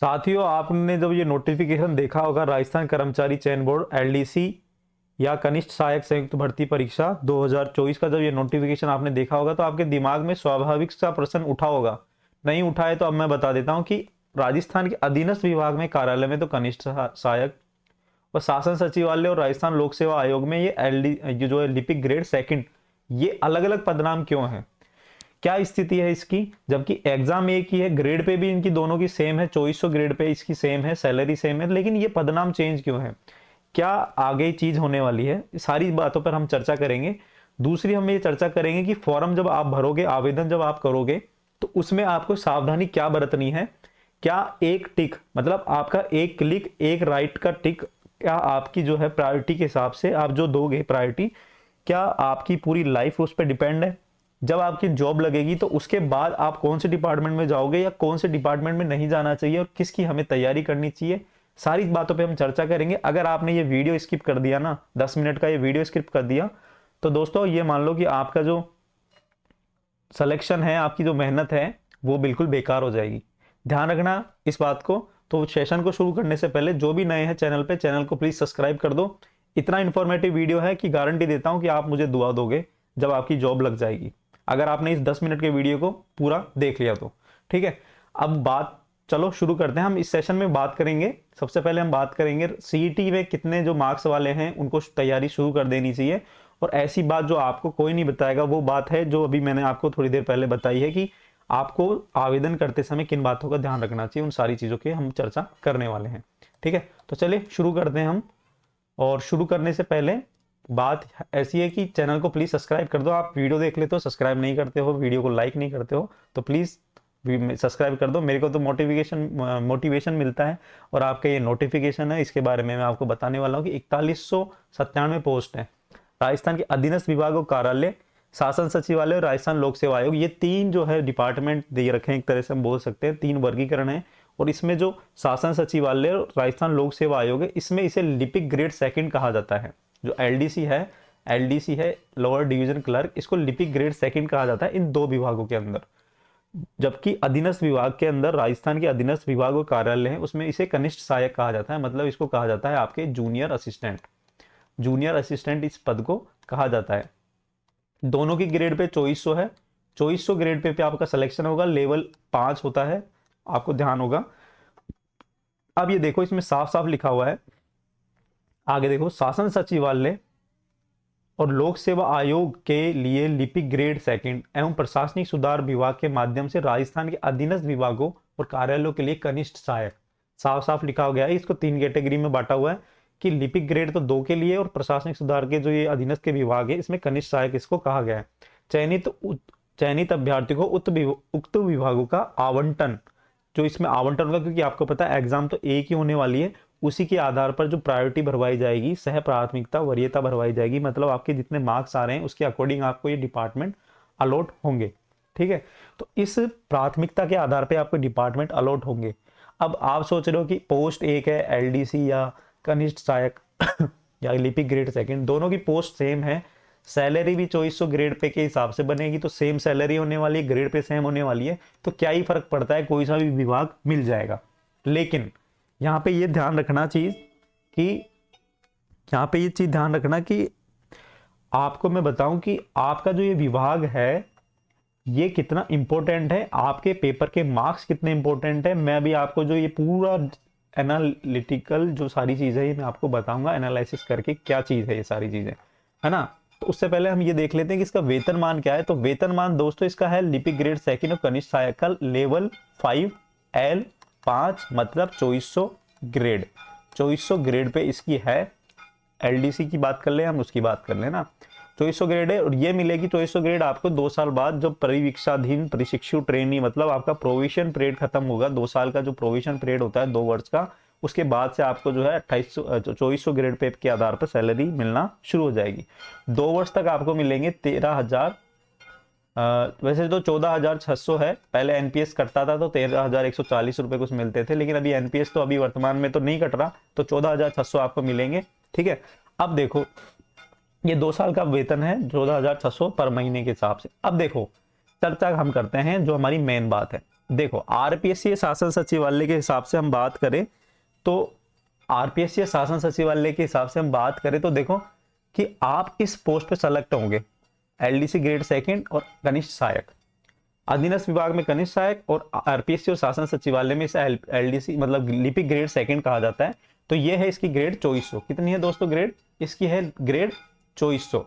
साथियों, आपने जब ये नोटिफिकेशन देखा होगा राजस्थान कर्मचारी चयन बोर्ड एलडीसी या कनिष्ठ सहायक संयुक्त भर्ती परीक्षा 2024 का जब ये नोटिफिकेशन आपने देखा होगा तो आपके दिमाग में स्वाभाविक सा प्रश्न उठा होगा। नहीं उठा है तो अब मैं बता देता हूं कि राजस्थान के अधीनस्थ विभाग में कार्यालय में तो कनिष्ठ सहायक और शासन सचिवालय और राजस्थान लोक सेवा आयोग में ये एलडी ये जो है लिपिक ग्रेड सेकंड, ये अलग अलग पदनाम क्यों है, क्या स्थिति है इसकी, जबकि एग्जाम एक ही है, ग्रेड पे भी इनकी दोनों की सेम है, 2400 ग्रेड पे इसकी सेम है, सैलरी सेम है, लेकिन ये पदनाम चेंज क्यों है, क्या आगे चीज होने वाली है, सारी बातों पर हम चर्चा करेंगे। दूसरी हम ये चर्चा करेंगे कि फॉर्म जब आप भरोगे, आवेदन जब आप करोगे तो उसमें आपको सावधानी क्या बरतनी है। क्या एक टिक मतलब आपका एक क्लिक एक राइट का टिक, क्या आपकी जो है प्रायोरिटी के हिसाब से आप जो दोगे प्रायोरिटी, क्या आपकी पूरी लाइफ उस पर डिपेंड है। जब आपकी जॉब लगेगी तो उसके बाद आप कौन से डिपार्टमेंट में जाओगे या कौन से डिपार्टमेंट में नहीं जाना चाहिए और किसकी हमें तैयारी करनी चाहिए, सारी बातों पे हम चर्चा करेंगे। अगर आपने ये वीडियो स्किप कर दिया ना, 10 मिनट का ये वीडियो स्किप कर दिया, तो दोस्तों ये मान लो कि आपका जो सिलेक्शन है, आपकी जो मेहनत है वो बिल्कुल बेकार हो जाएगी। ध्यान रखना इस बात को। तो सेशन को शुरू करने से पहले जो भी नए हैं चैनल पे, चैनल को प्लीज सब्सक्राइब कर दो। इतना इंफॉर्मेटिव वीडियो है कि गारंटी देता हूं कि आप मुझे दुआ दोगे जब आपकी जॉब लग जाएगी, अगर आपने इस 10 मिनट के वीडियो को पूरा देख लिया तो। ठीक है, अब बात चलो शुरू करते हैं। हम इस सेशन में बात करेंगे, सबसे पहले हम बात करेंगे सीईटी में कितने जो मार्क्स वाले हैं उनको तैयारी शुरू कर देनी चाहिए। और ऐसी बात जो आपको कोई नहीं बताएगा वो बात है जो अभी मैंने आपको थोड़ी देर पहले बताई है कि आपको आवेदन करते समय किन बातों का ध्यान रखना चाहिए, उन सारी चीजों की हम चर्चा करने वाले हैं। ठीक है, तो चलिए शुरू करते हैं हम। और शुरू करने से पहले बात ऐसी है कि चैनल को प्लीज सब्सक्राइब कर दो। आप वीडियो देख लेते हो, सब्सक्राइब नहीं करते हो, वीडियो को लाइक नहीं करते हो, तो प्लीज सब्सक्राइब कर दो। मेरे को तो मोटिवेशन मिलता है। और आपका ये नोटिफिकेशन है, इसके बारे में मैं आपको बताने वाला हूँ कि 4197 पोस्ट है। राजस्थान के अधीनस्थ विभागों कार्यालय, शासन सचिवालय और राजस्थान लोक सेवा आयोग, ये तीन जो है डिपार्टमेंट दे रखे हैं, एक तरह से हम बोल सकते हैं तीन वर्गीकरण है। और इसमें जो शासन सचिवालय और राजस्थान लोक सेवा आयोग है, इसमें इसे लिपिक ग्रेड सेकंड कहा जाता है। जो एलडीसी है लोअर डिवीजन क्लर्क, इसको लिपिक ग्रेड सेकंड कहा जाता है इन दो विभागों के अंदर। जबकि अधीनस्थ विभाग के अंदर, राजस्थान के अधीनस्थ विभाग और कार्यालय है, उसमें इसे कनिष्ठ सहायक कहा जाता है, मतलब इसको कहा जाता है आपके जूनियर असिस्टेंट। जूनियर असिस्टेंट इस पद को कहा जाता है। दोनों की ग्रेड पे 2400 है। 2400 ग्रेड पे आपका सिलेक्शन होगा, लेवल 5 होता है, आपको ध्यान होगा। अब ये देखो इसमें साफ साफ लिखा हुआ है, आगे देखो, शासन सचिवालय और लोक सेवा आयोग के लिए लिपिक ग्रेड सेकंड एवं प्रशासनिक सुधार विभाग के माध्यम से राजस्थान के अधीनस्थ विभागों और कार्यालयों के लिए कनिष्ठ सहायक। साफ साफ लिखा गया है, इसको तीन कैटेगरी में बांटा हुआ है कि लिपिक ग्रेड तो दो के लिए और प्रशासनिक सुधार के जो ये अधीनस्थ के विभाग है इसमें कनिष्ठ सहायक इसको कहा गया है। चयनित अभ्यर्थी को उक्त विभागों का आवंटन, जो इसमें आवंटन होगा, क्योंकि आपको पता है एग्जाम तो एक ही होने वाली है, उसी के आधार पर जो प्रायोरिटी भरवाई जाएगी, सह प्राथमिकता वरीयता भरवाई जाएगी, मतलब आपके जितने मार्क्स आ रहे हैं उसके अकॉर्डिंग आपको ये डिपार्टमेंट अलॉट होंगे। ठीक है, तो इस प्राथमिकता के आधार पर आपको डिपार्टमेंट अलॉट होंगे। अब आप सोच रहे हो कि पोस्ट एक है एलडीसी या कनिष्ठ सहायक या लिपिक ग्रेड सेकंड, दोनों की पोस्ट सेम है, सैलरी भी 2400 ग्रेड पे के हिसाब से बनेगी, तो सेम सैलरी होने वाली है, ग्रेड पे सेम होने वाली है, तो क्या ही फर्क पड़ता है, कोई सा भी विभाग मिल जाएगा। लेकिन यहाँ पे ये ध्यान रखना चीज कि यहाँ पे ये चीज ध्यान रखना कि आपको मैं बताऊं कि आपका जो ये विभाग है ये कितना इंपॉर्टेंट है, आपके पेपर के मार्क्स कितने इंपॉर्टेंट है। मैं भी आपको जो ये पूरा एनालिटिकल जो सारी चीजें ये मैं आपको बताऊंगा, एनालिसिस करके क्या चीज है ये सारी चीजें, है ना। तो उससे पहले हम ये देख लेते हैं कि इसका वेतनमान क्या है। तो वेतनमान दोस्तों इसका है लिपिक ग्रेड सेकंड और कनिष्ठ सहायक का लेवल 5L5, मतलब 2400 ग्रेड। 2400 ग्रेड पे इसकी है। एलडीसी की बात कर ले, हम उसकी बात कर ले ना, 2400 ग्रेड है। और ये मिलेगी 2400 ग्रेड आपको 2 साल बाद, जब परिवीक्षाधीन प्रशिक्षु ट्रेनी, मतलब आपका प्रोविजन पीरियड खत्म होगा, 2 साल का जो प्रोविजन पीरियड होता है 2 वर्ष का, उसके बाद से आपको जो है 2400 ग्रेड पे के आधार पर सैलरी मिलना शुरू हो जाएगी। 2 वर्ष तक आपको मिलेंगे 13,000, वैसे तो 14,600 है, पहले एनपीएस कटता था तो 13,140 रुपए कुछ मिलते थे, लेकिन अभी एनपीएस तो अभी वर्तमान में तो नहीं कट रहा, तो 14,600 आपको मिलेंगे। ठीक है, अब देखो ये 2 साल का वेतन है 14,600 पर महीने के हिसाब से। अब देखो चर्चा हम करते हैं जो हमारी मेन बात है। देखो आरपीएससी शासन सचिवालय के हिसाब से हम बात करें तो आरपीएससी शासन सचिवालय के हिसाब से हम बात करें तो देखो कि आप इस पोस्ट पे सेलेक्ट होंगे एलडीसी ग्रेड सेकंड और कनिष्ठ सहायक, अधीनस्थ विभाग में कनिष्ठ सहायक और आरपीएससी और शासन सचिवालय में इसे एलडीसी मतलब लिपिक ग्रेड सेकंड कहा जाता है। तो ये है इसकी ग्रेड 2400। कितनी है दोस्तों ग्रेड? इसकी है ग्रेड 2400।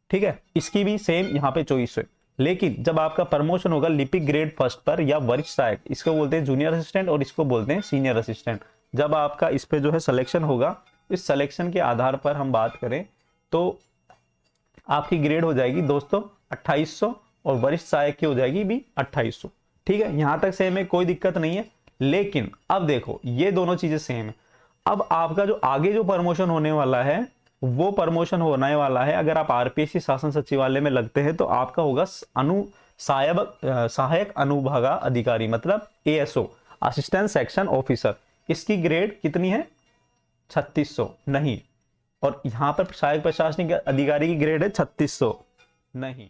ठीक है, इसकी भी सेम यहाँ पे 2400 है। लेकिन जब आपका प्रमोशन होगा लिपिक ग्रेड फर्स्ट पर या वरिष्ठ सहायक, इसको बोलते हैं जूनियर असिस्टेंट और इसको बोलते हैं सीनियर असिस्टेंट, जब आपका इस पे जो है सिलेक्शन होगा, इस सिलेक्शन के आधार पर हम बात करें तो आपकी ग्रेड हो जाएगी दोस्तों 2800 और वरिष्ठ सहायक की हो जाएगी भी 2800। ठीक है, यहां तक सेम है, कोई दिक्कत नहीं है। लेकिन अब देखो ये दोनों चीजें सेम है। अब आपका जो आगे जो प्रमोशन होने वाला है वो प्रमोशन होने वाला है, अगर आप आरपीएससी शासन सचिवालय में लगते हैं तो आपका होगा सहायक अनुभागा अधिकारी मतलब एएसओ, असिस्टेंट सेक्शन ऑफिसर। इसकी ग्रेड कितनी है? 3600 नहीं। और यहां पर सहायक प्रशासनिक अधिकारी की ग्रेड है 3600 नहीं।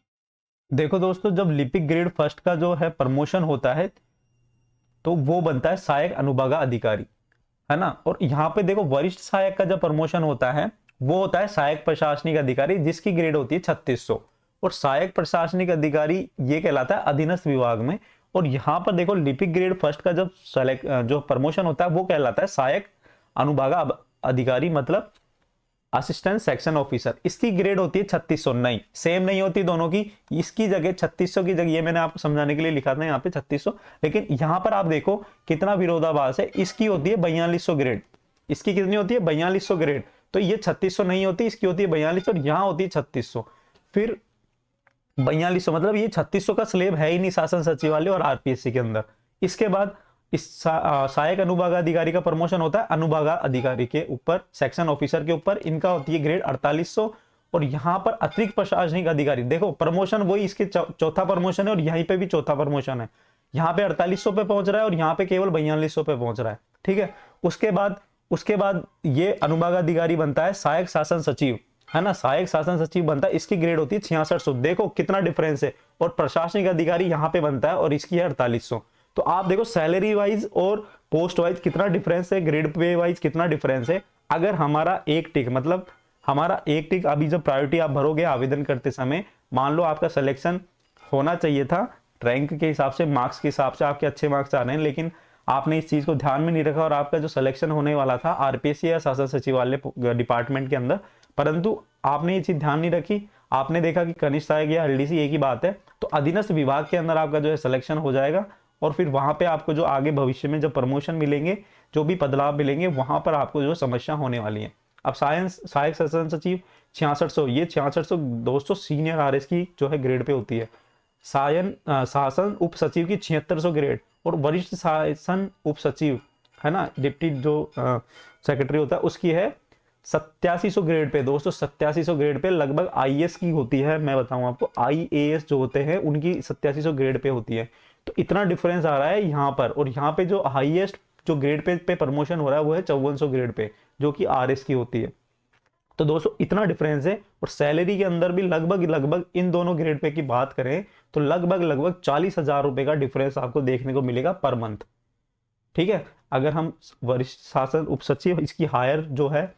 देखो दोस्तों, जब लिपिक ग्रेड फर्स्ट का जो है प्रमोशन होता है तो वो बनता है सहायक अनुभागा अधिकारी, है ना। और यहाँ पे देखो वरिष्ठ सहायक का जब प्रमोशन होता है वो होता है सहायक प्रशासनिक अधिकारी, जिसकी ग्रेड होती है 3600। और सहायक प्रशासनिक अधिकारी ये कहलाता है अधीनस्थ विभाग में। और यहाँ पर देखो लिपिक ग्रेड फर्स्ट का जब जो प्रमोशन होता है वो कहलाता है सहायक अनुभागा अधिकारी मतलब असिस्टेंट सेक्शन ऑफिसर। इसकी ग्रेड होती है 3600 नहीं, सेम नहीं होती दोनों की। इसकी जगह 3600 की जगह, ये मैंने आपको समझाने के लिए लिखा था यहाँ पे 3600, लेकिन यहाँ पर आप देखो कितना विरोधाभास है। इसकी होती है 4200 ग्रेड, इसकी कितनी होती है? 4200 ग्रेड। तो ये 3600 नहीं होती, इसकी होती है 4200 और यहाँ होती है 3600। फिर 4200 मतलब ये 3600 का स्लेब है ही नहीं शासन सचिवालय और आरपीएससी के अंदर। इसके बाद इस सहायक अनुभागा अधिकारी का प्रमोशन होता है अनुभागा अधिकारी के ऊपर, सेक्शन ऑफिसर के ऊपर, इनका होती है ग्रेड 4800। और यहाँ पर अतिरिक्त प्रशासनिक अधिकारी, देखो प्रमोशन वही, इसके चौथा प्रमोशन है और यहीं पे भी चौथा प्रमोशन है। यहाँ पे 4800 पे पहुंच रहा है और यहाँ पे केवल 4200 पे पहुंच रहा है। ठीक है, उसके बाद ये अनुभागा अधिकारी बनता है सहायक शासन सचिव, है ना, सहायक शासन सचिव बनता है, इसकी ग्रेड होती है 6600। देखो कितना डिफरेंस है। और प्रशासनिक अधिकारी यहाँ पे बनता है और इसकी है 4800। तो आप देखो सैलरी वाइज और पोस्ट वाइज कितना डिफरेंस है, ग्रेड पे वाइज कितना डिफरेंस है। अगर हमारा एक टिक मतलब हमारा एक टिक अभी जब प्रायोरिटी आप भरोगे आवेदन करते समय, मान लो आपका सिलेक्शन होना चाहिए था रैंक के हिसाब से, मार्क्स के हिसाब से आपके अच्छे मार्क्स आ रहे हैं, लेकिन आपने इस चीज को ध्यान में नहीं रखा और आपका जो सिलेक्शन होने वाला था आरपीएससी या शासन सचिवालय डिपार्टमेंट के अंदर, परंतु आपने ये चीज ध्यान नहीं रखी, आपने देखा कि कनिष्ठ सहायक या एलडीसी एक ही बात है, तो अधीनस्थ विभाग के अंदर आपका जो है सिलेक्शन हो जाएगा। और फिर वहां पे आपको जो आगे भविष्य में जब प्रमोशन मिलेंगे, जो भी पदलाभ मिलेंगे, वहां पर आपको जो समस्या होने वाली है। अब सहायक शासन सचिव 6600, ये 6600 दोस्तों सीनियर आरएस की जो है ग्रेड पे होती है। शासन उप सचिव की 7600 ग्रेड और वरिष्ठ शासन उप सचिव, है ना, डिप्टी जो सेक्रेटरी होता है, उसकी है 8700 ग्रेड पे दोस्तों। 8700 ग्रेड पे लगभग आईएएस की होती है, मैं बताऊं आपको, आईएएस जो होते हैं उनकी 8700 ग्रेड पे होती है। तो इतना डिफरेंस आ रहा है यहाँ पर। और यहाँ पे जो हाईएस्ट जो ग्रेड पे प्रमोशन हो रहा है वो है 5400 ग्रेड पे, जो कि आरएस की होती है। तो दोस्तों इतना डिफरेंस है। और सैलरी के अंदर भी लगभग इन दोनों ग्रेड पे की बात करें तो लगभग 40,000 रुपए का डिफरेंस आपको देखने को मिलेगा पर मंथ। ठीक है, अगर हम वरिष्ठ शासन उप सचिव इसकी हायर जो है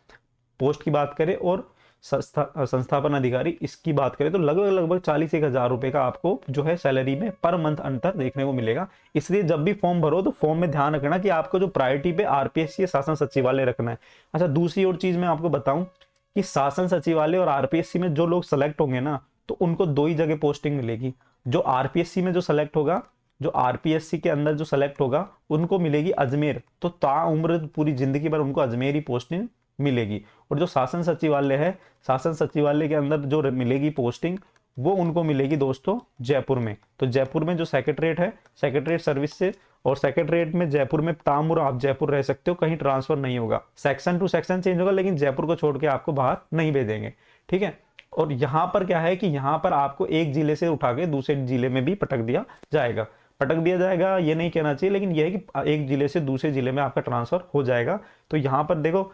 पोस्ट की बात करें और संस्थापन अधिकारी इसकी बात करें तो लगभग 41,000 रुपए का आपको जो है सैलरी में पर मंथ अंतर देखने को मिलेगा। इसलिए जब भी फॉर्म भरो तो फॉर्म में ध्यान रखना कि आपको जो प्रायोरिटी पे आरपीएससी शासन सचिवालय रखना है। अच्छा, दूसरी और चीज मैं आपको बताऊं कि शासन सचिवालय और आरपीएससी में जो लोग सेलेक्ट होंगे ना, तो उनको दो ही जगह पोस्टिंग मिलेगी। जो आरपीएससी में जो सेलेक्ट होगा, जो आरपीएससी के अंदर जो सेलेक्ट होगा, उनको मिलेगी अजमेर, तो ताउम्र पूरी जिंदगी भर उनको अजमेर ही पोस्टिंग मिलेगी। और जो शासन सचिवालय है, शासन सचिवालय के अंदर जो मिलेगी पोस्टिंग, वो उनको मिलेगी दोस्तों जयपुर में। तो जयपुर में जो सेक्रेटरीट है, सेक्रेटरीट सर्विस से, और सेक्रेटरीट में जयपुर में तामुर आप जयपुर रह सकते हो, कहीं ट्रांसफर नहीं होगा, सेक्शन टू सेक्शन चेंज होगा, लेकिन जयपुर को छोड़ के आपको बाहर नहीं भेजेंगे। ठीक है, और यहाँ पर क्या है कि यहाँ पर आपको एक जिले से उठा के दूसरे जिले में भी पटक दिया जाएगा, ये नहीं कहना चाहिए, लेकिन यह है कि एक जिले से दूसरे जिले में आपका ट्रांसफर हो जाएगा। तो यहाँ पर देखो,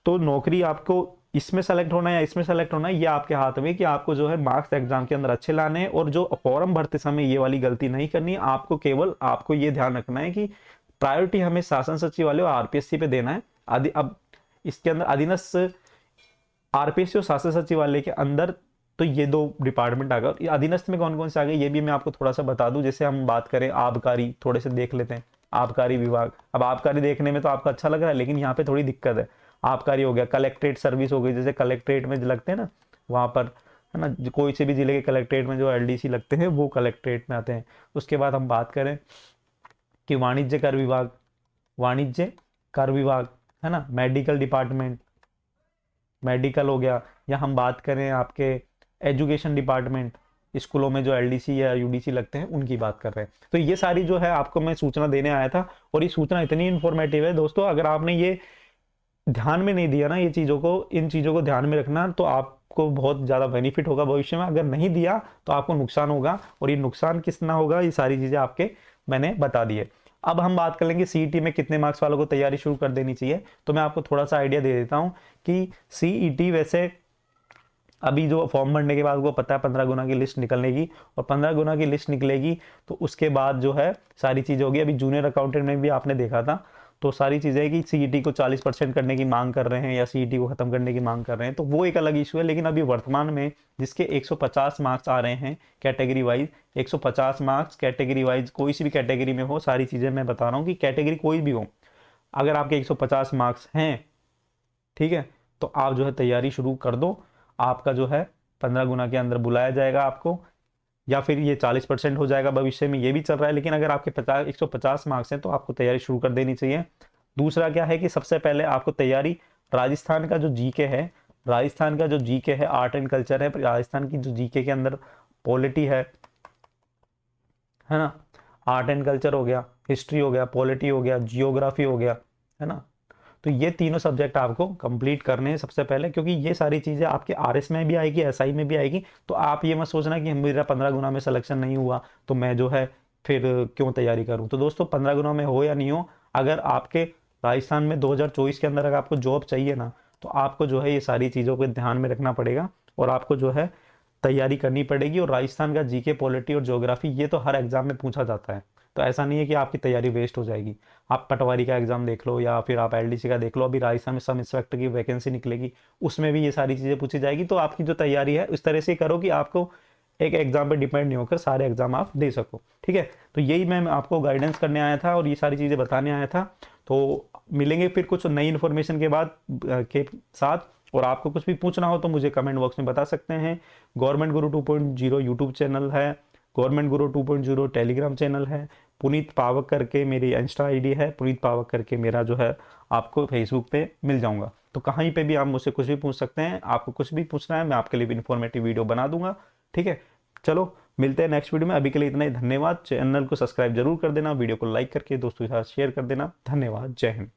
तो नौकरी आपको इसमें सेलेक्ट होना है या इसमें सेलेक्ट होना है, ये आपके हाथ में, कि आपको जो है मार्क्स एग्जाम के अंदर अच्छे लाने हैं, और जो फॉर्म भरते समय ये वाली गलती नहीं करनी है। आपको केवल आपको ये ध्यान रखना है कि प्रायोरिटी हमें शासन सचिवालय और आरपीएससी पे देना है। अब इसके अंदर अधीनस्थ आरपीएससी और शासन सचिवालय के अंदर तो ये दो डिपार्टमेंट आ गए। अधीनस्थ में कौन कौन से आ गए ये भी मैं आपको थोड़ा सा बता दूं। जैसे हम बात करें आबकारी, थोड़े से देख लेते हैं। आबकारी विभाग, अब आबकारी देखने में तो आपको अच्छा लग रहा है, लेकिन यहाँ पे थोड़ी दिक्कत है। आबकारी हो गया, कलेक्ट्रेट सर्विस हो गई, जैसे कलेक्ट्रेट में जो लगते हैं ना वहाँ पर, है ना, कोई से भी जिले के कलेक्ट्रेट में जो एलडीसी लगते हैं वो कलेक्ट्रेट में आते हैं। उसके बाद हम बात करें कि वाणिज्य कर विभाग, वाणिज्य कर विभाग, है ना, मेडिकल डिपार्टमेंट, मेडिकल हो गया, या हम बात करें आपके एजुकेशन डिपार्टमेंट, स्कूलों में जो एलडीसी या यूडीसी लगते हैं उनकी बात कर रहे हैं। तो ये सारी जो है आपको मैं सूचना देने आया था, और ये सूचना इतनी इन्फॉर्मेटिव है दोस्तों, अगर आपने ये ध्यान में नहीं दिया ना, ये चीज़ों को, इन चीज़ों को ध्यान में रखना, तो आपको बहुत ज़्यादा बेनिफिट होगा भविष्य में। अगर नहीं दिया तो आपको नुकसान होगा, और ये नुकसान कितना होगा, ये सारी चीज़ें आपके मैंने बता दी है। अब हम बात कर लेंगे सीईटी में कितने मार्क्स वालों को तैयारी शुरू कर देनी चाहिए। तो मैं आपको थोड़ा सा आइडिया दे देता हूँ कि सीईटी वैसे अभी जो फॉर्म भरने के बाद वो पता है 15 गुना की लिस्ट निकलेगी, और 15 गुना की लिस्ट निकलेगी तो उसके बाद जो है सारी चीज़ होगी। अभी जूनियर अकाउंटेंट में भी आपने देखा था, तो सारी चीज़ें कि सीईटी को 40% करने की मांग कर रहे हैं या सीईटी को खत्म करने की मांग कर रहे हैं, तो वो एक अलग इशू है। लेकिन अभी वर्तमान में जिसके 150 मार्क्स आ रहे हैं category wise, 150 marks category wise, कोई सी भी कैटेगरी में हो, सारी चीज़ें मैं बता रहा हूँ कि कैटेगरी कोई भी हो, अगर आपके 150 मार्क्स हैं, ठीक है, तो आप जो है तैयारी शुरू कर दो। आपका जो है 15 गुना के अंदर बुलाया जाएगा आपको, या फिर ये 40% हो जाएगा भविष्य में, ये भी चल रहा है। लेकिन अगर आपके 150 मार्क्स हैं तो आपको तैयारी शुरू कर देनी चाहिए। दूसरा क्या है कि सबसे पहले आपको तैयारी, राजस्थान का जो जीके है, राजस्थान का जो जीके है, आर्ट एंड कल्चर है, राजस्थान की जो जीके के अंदर पॉलिटी है ना, आर्ट एंड कल्चर हो गया, हिस्ट्री हो गया, पॉलिटी हो गया, जियोग्राफी हो गया, है ना, तो ये तीनों सब्जेक्ट आपको कंप्लीट करने हैं सबसे पहले, क्योंकि ये सारी चीज़ें आपके आरएस में भी आएगी, एसआई में भी आएगी। तो आप ये मत सोचना कि मेरा 15 गुना में सिलेक्शन नहीं हुआ तो मैं जो है फिर क्यों तैयारी करूं। तो दोस्तों 15 गुना में हो या नहीं हो, अगर आपके राजस्थान में 2024 के अंदर अगर आपको जॉब चाहिए ना, तो आपको जो है ये सारी चीज़ों को ध्यान में रखना पड़ेगा, और आपको जो है तैयारी करनी पड़ेगी। और राजस्थान का जीके, पॉलिटी और ज्योग्राफी ये तो हर एग्जाम में पूछा जाता है, तो ऐसा नहीं है कि आपकी तैयारी वेस्ट हो जाएगी। आप पटवारी का एग्जाम देख लो या फिर आप एलडीसी का देख लो, अभी राजस्थान में सब इंस्पेक्टर की वैकेंसी निकलेगी, उसमें भी ये सारी चीज़ें पूछी जाएगी। तो आपकी जो तैयारी है उस तरह से करो कि आपको एक एग्जाम पे डिपेंड नहीं होकर सारे एग्जाम आप दे सको, ठीक है। तो यही मैं आपको गाइडेंस करने आया था और ये सारी चीज़ें बताने आया था। तो मिलेंगे फिर कुछ नई इन्फॉर्मेशन के बाद के साथ, और आपको कुछ भी पूछना हो तो मुझे कमेंट बॉक्स में बता सकते हैं। गवर्नमेंट गुरु 2.0 यूट्यूब चैनल है, गवर्नमेंट गुरु 2.0 टेलीग्राम चैनल है, पुनीत पावक करके मेरी इंस्टा आईडी है, पुनीत पावक करके मेरा जो है आपको फेसबुक पे मिल जाऊंगा। तो कहीं पे भी आप मुझसे कुछ भी पूछ सकते हैं, आपको कुछ भी पूछना है मैं आपके लिए भी इन्फॉर्मेटिव वीडियो बना दूंगा, ठीक है। चलो मिलते हैं नेक्स्ट वीडियो में, अभी के लिए इतना ही। धन्यवाद। चैनल को सब्सक्राइब जरूर कर देना, वीडियो को लाइक करके दोस्तों के साथ शेयर कर देना। धन्यवाद। जय हिंद।